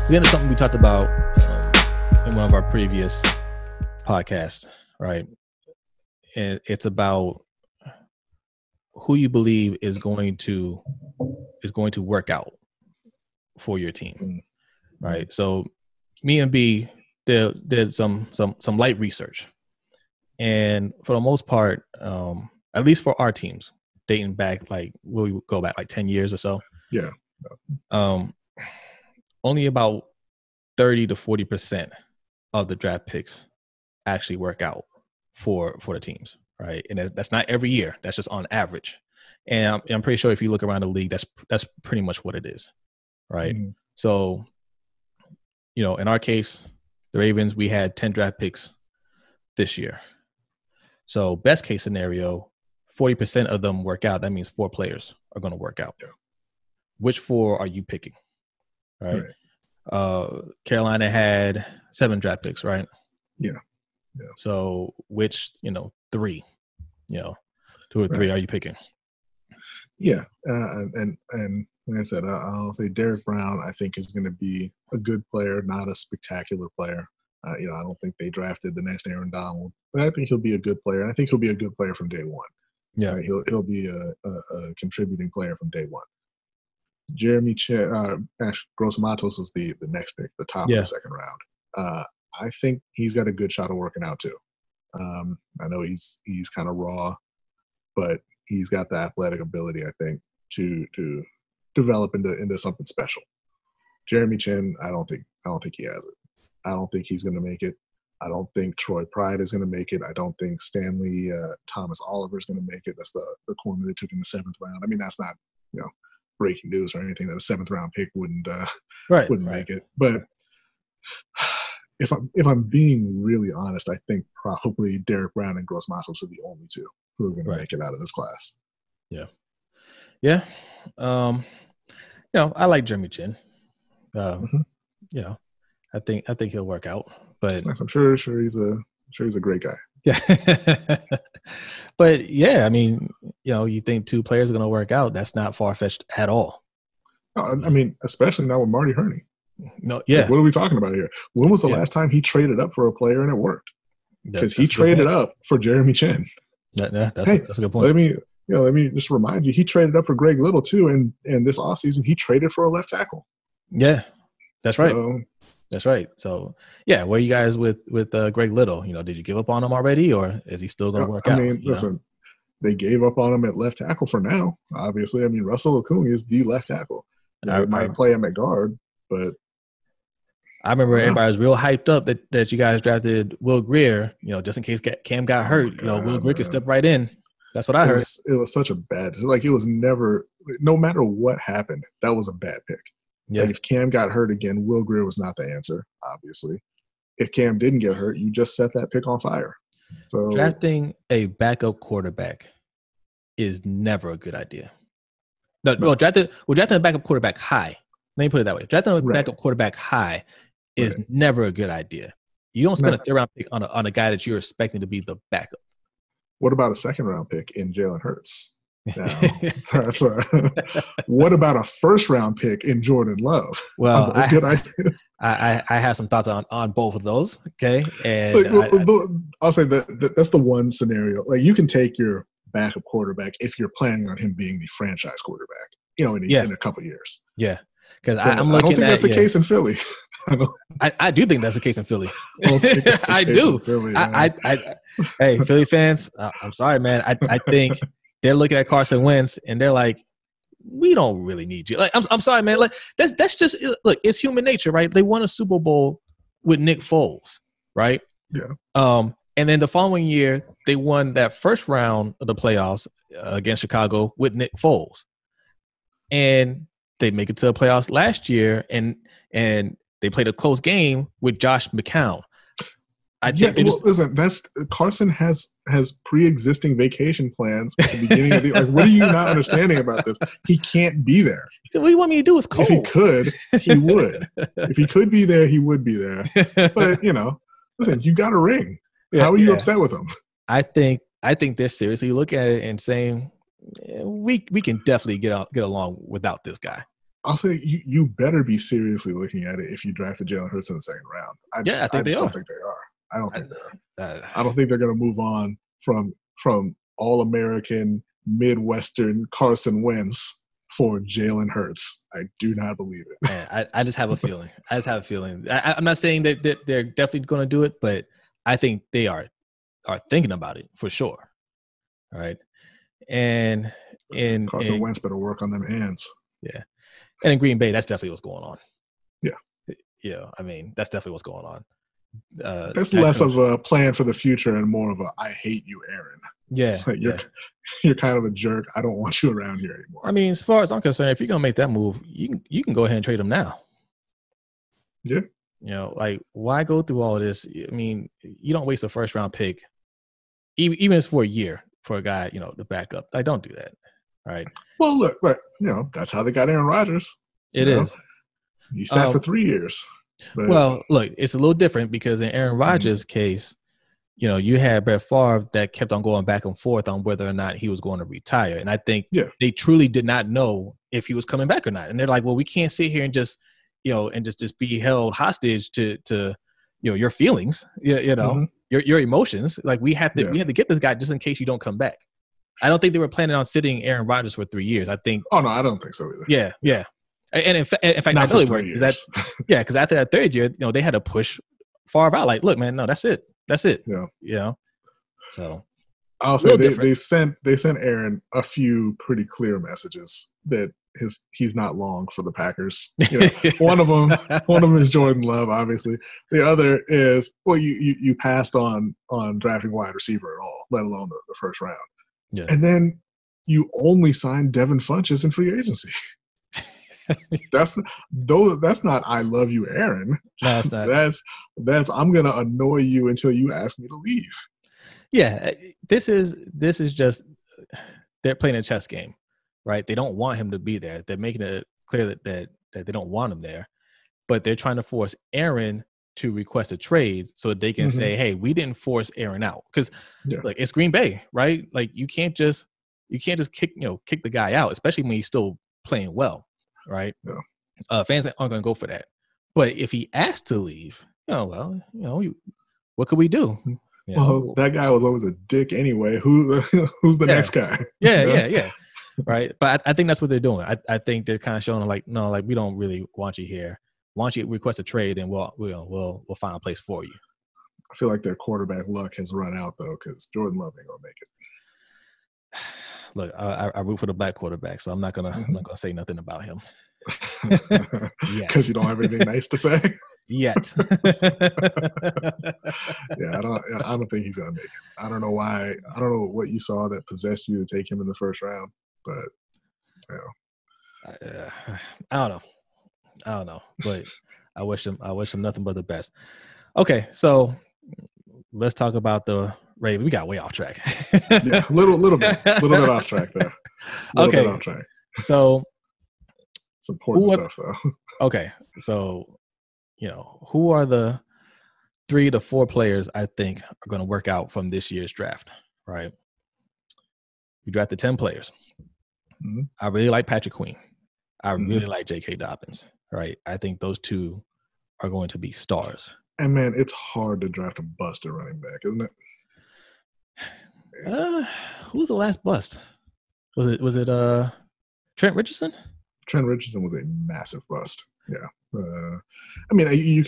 Again, it's something we talked about in one of our previous podcasts, right? And it's about who you believe is going to work out for your team, right? So me and B did some light research, and for the most part, at least for our teams, dating back we go back like 10 years or so. Yeah. Only about 30 to 40% of the draft picks actually work out for the teams, right? And that's not every year. That's just on average. And I'm pretty sure if you look around the league, that's pretty much what it is, right? Mm-hmm. So, in our case, the Ravens, we had 10 draft picks this year. So best case scenario, 40% of them work out. That means 4 players are going to work out. Yeah. Which 4 are you picking? Right. Carolina had 7 draft picks, right? Yeah. So which, 3, 2 or 3 are you picking? Yeah. And like I said, I'll say Derek Brown, I think, is going to be a good player, not a spectacular player. I don't think they drafted the next Aaron Donald, but I think he'll be a good player. And I think he'll be a good player from day one. Yeah. He'll be a contributing player from day one. Jeremy Gross Matos is the next pick, the top of the second round. I think he's got a good shot of working out too. I know he's kind of raw, but he's got the athletic ability, I think, to develop into something special. Jeremy Chin, I don't think he has it. I don't think he's going to make it. I don't think Troy Pride is going to make it. I don't think Stanley Thomas Oliver is going to make it. That's the corner they took in the 7th round. I mean, that's not breaking news or anything that a 7th round pick wouldn't make it. But if I'm being really honest, I think probably Derek Brown and Gross Matos are the only 2 who are going to make it out of this class. Yeah. I like Jeremy Chin. I think he'll work out. But nice. I'm sure he's a great guy. Yeah. But yeah, I mean, you think 2 players are going to work out. That's not far-fetched at all. I mean, especially now with Marty Hurney. No, yeah. What are we talking about here? When was the last time he traded up for a player and it worked? Because he traded up for Jeremy Chin. That's a good point. Let me just remind you, he traded up for Greg Little too, and this offseason he traded for a left tackle. Yeah, that's right. That's right. So, yeah, where are you guys with Greg Little? Did you give up on him already, or is he still going to work out? I mean, listen, they gave up on him at left tackle for now, obviously. I mean, Russell Okung is the left tackle. They might play him at guard, but I remember everybody was real hyped up that you guys drafted Will Grier, just in case Cam got hurt. Will Grier could step right in. That's what I heard. It was such a bad – it was never – no matter what happened, that was a bad pick. Yeah. If Cam got hurt again, Will Grier was not the answer, obviously. If Cam didn't get hurt, you just set that pick on fire. So drafting a backup quarterback is never a good idea. No. Drafting a backup quarterback high. Let me put it that way. Drafting a backup quarterback high is never a good idea. You don't spend a 3rd round pick on a guy that you're expecting to be the backup. What about a 2nd round pick in Jalen Hurts? Now, what about a 1st round pick in Jordan Love? Well, those good ideas? I have some thoughts on both of those. Okay, and I'll say that's the one scenario. You can take your backup quarterback if you're planning on him being the franchise quarterback. In a couple of years. Yeah, because I'm looking. I don't think that's the case in Philly. I do think that's the case in Philly. I do. Philly, hey, Philly fans, I'm sorry, man. I think they're looking at Carson Wentz and they're like, we don't really need you. I'm sorry, man. That's just look. It's human nature, right? They won a Super Bowl with Nick Foles, right? Yeah. And then the following year they won that 1st round of the playoffs against Chicago with Nick Foles, and they make it to the playoffs last year, and they played a close game with Josh McCown. Listen, Carson has pre-existing vacation plans at the beginning of the what are you not understanding about this? He can't be there. So what do you want me to do? It's cold. If he could, he would. If he could be there, he would be there. But listen, you got a ring. How are you upset with him? I think they're seriously looking at it and saying we can definitely get along without this guy. I'll say you better be seriously looking at it if you drafted Jalen Hurts in the second round. I I just think they don't are. think they are. I don't think they are. Uh, I don't think they're going to move on from All-American Midwestern Carson Wentz for Jalen Hurts. I do not believe it. Man, I just have a feeling. I'm not saying that they're definitely going to do it, but I think they are thinking about it for sure. All right. And Carson Wentz better work on them hands. Yeah. And in Green Bay, that's definitely what's going on. Yeah. Yeah. I mean, that's definitely what's going on. It's less of a plan for the future and more of a I hate you, Aaron. Yeah. Like you're kind of a jerk. I don't want you around here anymore. I mean, as far as I'm concerned, if you're gonna make that move, you can go ahead and trade him now. Yeah. You know, like why go through all of this? I mean, you don't waste a first round pick, even if it's for a year for a guy, you know, to back up. Like, don't do that. All right. Well, look, but you know, that's how they got Aaron Rodgers. It is. He sat for 3 years. But, well, look, it's a little different because in Aaron Rodgers' case, you know, you had Brett Favre that kept on going back and forth on whether or not he was going to retire. And I think they truly did not know if he was coming back or not. And they're like, well, we can't sit here and just, you know, and just be held hostage to you know, your feelings, you know, your emotions. Like we had to get this guy just in case you don't come back. I don't think they were planning on sitting Aaron Rodgers for 3 years. I think. Oh no, I don't think so either. Yeah. And in fact, I know they were. Because after that third year, you know, they had to push Favre out. Like, look, man, no, that's it. Yeah. You know. So I'll say they sent Aaron a few pretty clear messages that he's not long for the Packers. You know, one of them is Jordan Love, obviously. The other is, well, you passed on drafting wide receiver at all, let alone the first round. Yeah. And then you only signed Devin Funchess in free agency. That's not I love you, Aaron. No, it's not. That's I'm gonna annoy you until you ask me to leave. Yeah, this is just they're playing a chess game, right? They don't want him to be there. They're making it clear that they don't want him there, but they're trying to force Aaron to request a trade so that they can say, "Hey, we didn't force Aaron out." Because like it's Green Bay, right? Like you can't just kick the guy out, especially when he's still playing well, right? Yeah. Fans aren't going to go for that. But if he asked to leave, what could we do? You know? Well, that guy was always a dick anyway. Who's the next guy? Yeah. Right. But I think that's what they're doing. I think they're kind of showing like, no, like we don't really want you here. Why don't you request a trade and we'll find a place for you. I feel like their quarterback luck has run out though, because Jordan Love ain't gonna make it. Look, I root for the black quarterback, so I'm not gonna say nothing about him. Because you don't have anything nice to say. Yet. I don't think he's gonna make it. I don't know why. I don't know what you saw that possessed you to take him in the first round, but I don't know. But I wish him nothing but the best. Okay, so let's talk about the Ravens. We got way off track. little bit off track there. Okay, off track. So it's important stuff though. Okay, so who are the 3 to 4 players I think are going to work out from this year's draft? Right, we drafted 10 players. I really like Patrick Queen. I really like J.K. Dobbins. Right, I think those 2 are going to be stars. And man, it's hard to draft a bust at running back, isn't it? Who's the last bust? Was it Trent Richardson? Trent Richardson was a massive bust. Yeah. I mean, you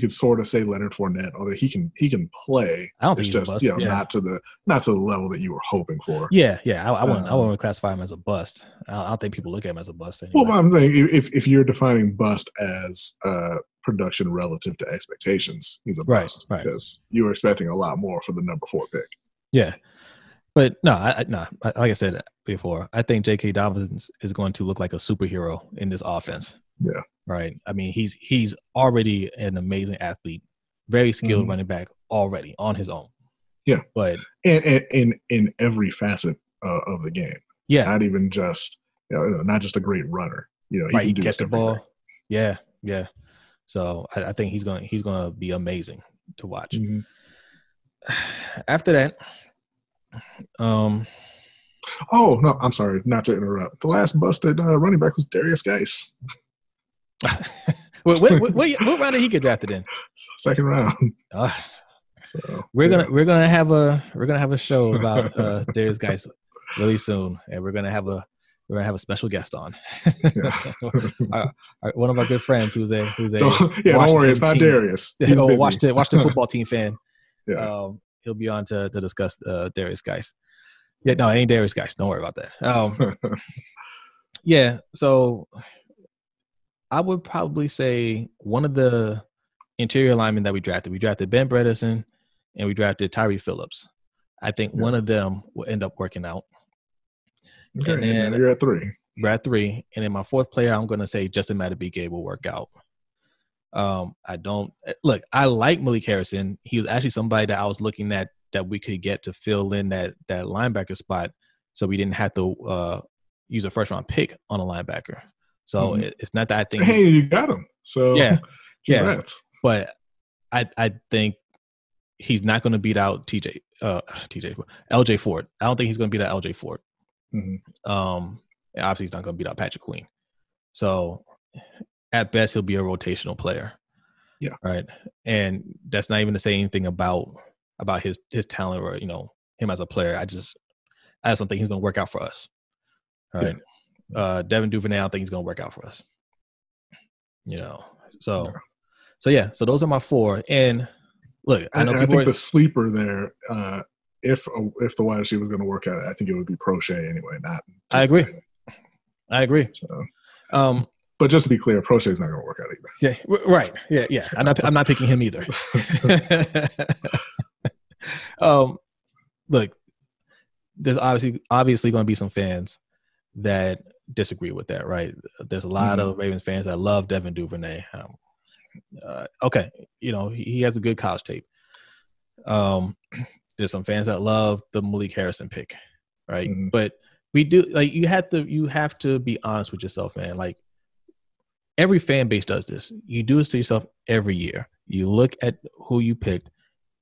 could sort of say Leonard Fournette, although he can play. I don't think he's a bust. Not to the level that you were hoping for. Yeah. I wouldn't classify him as a bust. I don't think people look at him as a bust anyway. Well, I'm saying if you're defining bust as production relative to expectations, he's a bust because you were expecting a lot more for the number 4 pick. Yeah. But no, like I said before, I think J.K. Dobbins is going to look like a superhero in this offense. Yeah. Right. I mean, he's already an amazing athlete, very skilled running back already on his own. Yeah. But in every facet of the game. Yeah. Not even just not just a great runner. He can catch the ball. Yeah. So I think he's gonna be amazing to watch. After that, Oh no, I'm sorry, not to interrupt. The last busted running back was Darius Geis. what round did he get drafted in? Second round. So we're gonna have a show about Darius Geis really soon, and we're gonna have a special guest on. One of our good friends who's a don't worry, it's not team, Darius. He's busy. Washington football team fan. Yeah. He'll be on to discuss Darius Geis. Yeah, no, it ain't Darius Geis. Don't worry about that. Yeah, so I would probably say one of the interior linemen that we drafted Ben Bredesen and we drafted Tyree Phillips. I think one of them will end up working out. Okay, and then you're at 3. We're at 3. And then my 4th player, I'm going to say Justin Madubuike will work out. I like Malik Harrison. He was actually somebody that I was looking at that we could get to fill in that linebacker spot, so we didn't have to use a first-round pick on a linebacker. So it's not that I think. Hey, you got him. So yeah, congrats. But I think he's not going to beat out LJ Ford. I don't think he's going to beat out LJ Ford. Obviously, he's not going to beat out Patrick Queen. So at best, he'll be a rotational player. Yeah. Right. And that's not even to say anything about his talent or him as a player. I just don't think he's going to work out for us. Right. Yeah. Devin Duvernay, I don't think he's going to work out for us. So those are my 4. And look, I think the sleeper there, if the wide receiver was going to work out, I think it would be Prochet anyway. I agree. So, but just to be clear, Prochet is not going to work out either. Yeah, right. Yeah. So. I'm not picking him either. Look, there's obviously going to be some fans that disagree with that, right? There's a lot of Ravens fans that love Devin Duvernay. Okay, he has a good college tape. There's some fans that love the Malik Harrison pick, right? But we do you have to be honest with yourself, man. Like every fan base does this. You do this to yourself every year. You look at who you picked,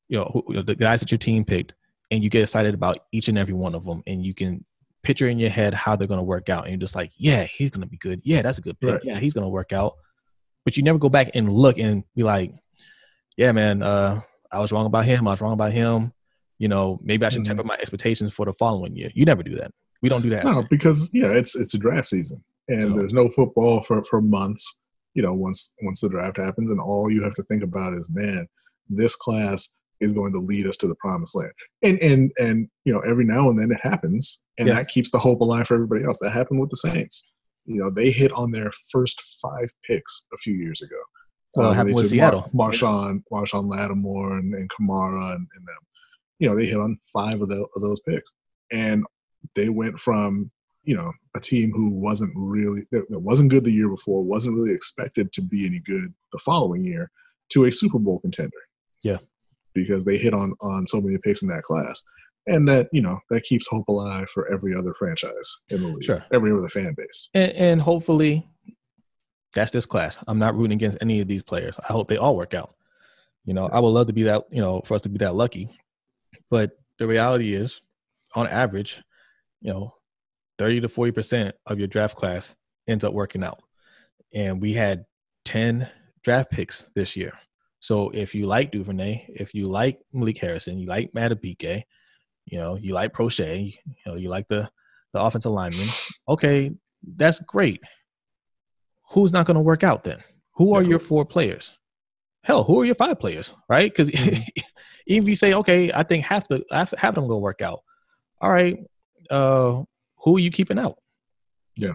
the guys that your team picked, and you get excited about each and every one of them, and you can picture in your head how they're going to work out, and you're just like, yeah, he's going to be good. Yeah, that's a good pick. Right. Yeah, he's going to work out. But you never go back and look and be like, yeah, man, I was wrong about him. Maybe I should temper my expectations for the following year. You never do that. We don't do that. No, because it's a draft season, and there's no football for months. Once the draft happens, and all you have to think about is, man, this class is going to lead us to the promised land. And every now and then it happens, and that keeps the hope alive for everybody else. That happened with the Saints. They hit on their first 5 picks a few years ago. Well, happened with Seattle. Marshawn Lattimore and Kamara and them. They hit on 5 of those picks, and they went from a team who wasn't good the year before, wasn't really expected to be any good the following year, to a Super Bowl contender. Yeah, because they hit on so many picks in that class. And that, that keeps hope alive for every other franchise in the league, sure, every other fan base. And hopefully that's this class. I'm not rooting against any of these players. I hope they all work out. I would love to be that, for us to be that lucky. But the reality is, on average, 30 to 40% of your draft class ends up working out. And we had 10 draft picks this year. So if you like Duvernay, if you like Malik Harrison, you like Madubuike, you like Prochet, you like the offensive lineman, okay, that's great. Who's not going to work out then? Who are your 4 players? Hell, who are your 5 players, right? Because even if you say, okay, I think half them going to work out. All right, who are you keeping out? Yeah.